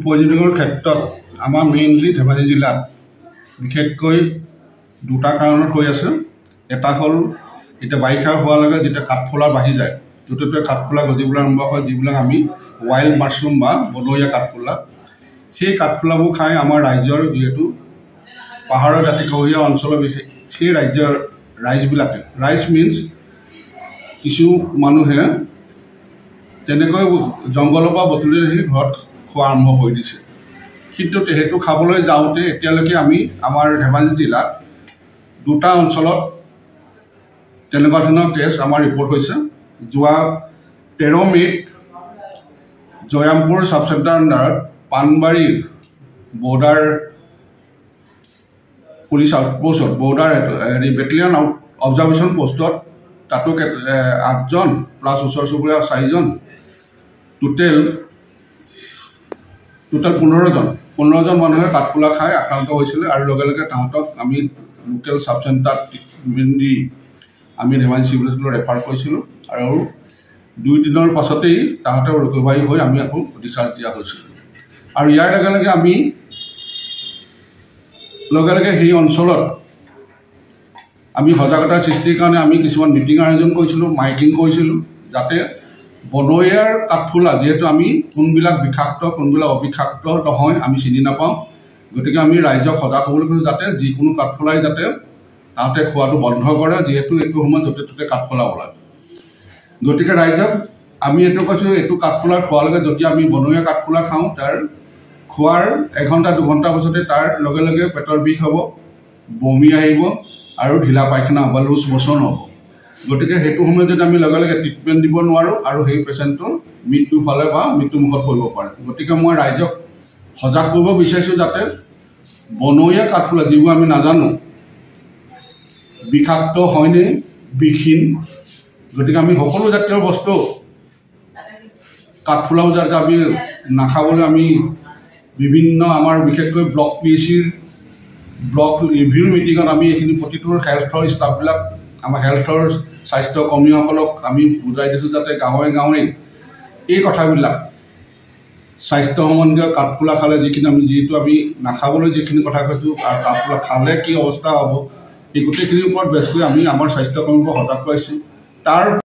পয়জনিকৰ ক্ষেত্ৰত আমাৰ মেইনলি ধেমাজি জিলাত বিশেষকৈ দুটা কাৰণত হৈ আছে। এটা হ'ল এতিয়া বাৰিষা হোৱাৰ লগে যেতিয়া কাঠফুলা বাঢ়ি যায়, য'তে ত'তে কাঠফুলা গজিবলৈ আৰম্ভ হয়, যিবিলাক আমি ৱাইল্ড মাছৰুম বা বনৰীয়া কাঠফুলা, সেই কাঠফুলাবোৰ খাই আমাৰ ৰাইজৰ যিহেতু পাহাৰৰ দাঁতিকাষৰীয়া অঞ্চলৰ বিশেষ সেই ৰাইজবিলাকে ৰাইজ মিনছ কিছু মানুহে তেনেকৈ জংঘলৰ পৰা বুটলি আহি ঘৰত খোৱা আৰম্ভ কৰি দিছে। কিন্তু সেইটো খাবলৈ যাওঁতে এতিয়ালৈকে আমি আমাৰ ধেমাজি জিলাত দুটা অঞ্চলত তেনেকুৱা ধৰণৰ কেছ আমাৰ ৰিপৰ্ট হৈছে। যোৱা 13 মে'ত জয়ৰামপুৰ ছাব চেণ্টাৰ আণ্ডাৰত পাণবাৰীৰ বৰ্ডাৰ পুলিচ আউটপোষ্টত বৰ্ডাৰ বেটেলিয়ান অবজাৰ্ভেশ্যন পোষ্টত তাতো 8জন প্লাছ ওচৰ চুবুৰীয়া 4জন, টোটেল 15জন মানুহে কাঠফুলা খাই আক্ৰান্ত হৈছিলে। আৰু লগে লগে তাহাঁতক আমি লোকেল ছাব চেণ্টাৰত ট্ৰিটমেণ্ট দি আমি ধেমাজি চিভিল হস্পিটেলত ৰেফাৰ কৰিছিলোঁ। আৰু 2 দিনৰ পাছতেই তাহাঁতৰ ৰিকভাৰী হৈ আমি আকৌ ডিছচাৰ্জ দিয়া হৈছিল। আৰু ইয়াৰ লগে লগে আমি সেই অঞ্চলত আমি সজাগতা সৃষ্টিৰ কাৰণে আমি কিছুমান মিটিং আয়োজন কৰিছিলোঁ, মাইকিং কৰিছিলোঁ, যাতে বনৰীয়াৰ কাঠফুলা যিহেতু আমি কোনবিলাক বিষাক্ত কোনবিলাক অবিষাক্ত নহয় আমি চিনি নাপাওঁ। গতিকে আমি ৰাইজক সজাগ হ'বলৈ কৈছোঁ যাতে যিকোনো কাঠফুলাই যাতে তাহাঁতে খোৱাটো বন্ধ কৰে, যিহেতু এইটো সময়ত য'তে ত'তে কাঠফুলা ওলায়। গতিকে ৰাইজক আমি এইটো কৈছোঁ, এইটো কাঠফুলা খোৱাৰ লগে যদি আমি বনৰীয়া কাঠফুলা খাওঁ, তাৰ খোৱাৰ 1 ঘণ্টা 2 ঘণ্টা পাছতে তাৰ লগে লগে পেটৰ বিষ হ'ব, বমি আহিব আৰু ঢিলা পায়খানা বা লুজ মোচন হ'ব। গতিকে সেইটো সময়ত যদি আমি লগে লগে ট্ৰিটমেণ্ট দিব নোৱাৰোঁ আৰু সেই পেচেণ্টটোৰ মৃত্যুৰ ফালে বা মৃত্যুমুখত পৰিব পাৰে। গতিকে মই ৰাইজক সজাগ কৰিব বিচাৰিছোঁ যাতে বনৰীয়া কাঠফুলা যিবোৰ আমি নাজানো বিষাক্ত হয়নে বিষহীন, গতিকে আমি সকলো জাতীয় বস্তু কাঠফুলাও যাতে আমি নাখাবলৈ আমি বিভিন্ন আমাৰ বিশেষকৈ ব্লক PHCৰ ব্লক ৰিভিউ মিটিঙত আমি এইখিনি প্ৰতিটোৰ হেল্থৰ ষ্টাফবিলাক আমাৰ হেল্থৰ স্বাস্থ্য কৰ্মীসকলক আমি বুজাই দিছোঁ যাতে গাঁৱে গাঁৱে এই কথাবিলাক স্বাস্থ্য সম্বন্ধীয় কাঠফুলা খালে যিটো আমি নাখাবলৈ যিখিনি কথা কৈছোঁ আৰু কাঠফুলা খালে কি অৱস্থা হ'ব, এই গোটেইখিনিৰ ওপৰত বেছ কৰি আমি আমাৰ স্বাস্থ্য কৰ্মীক সজাগ কৰিছোঁ। তাৰ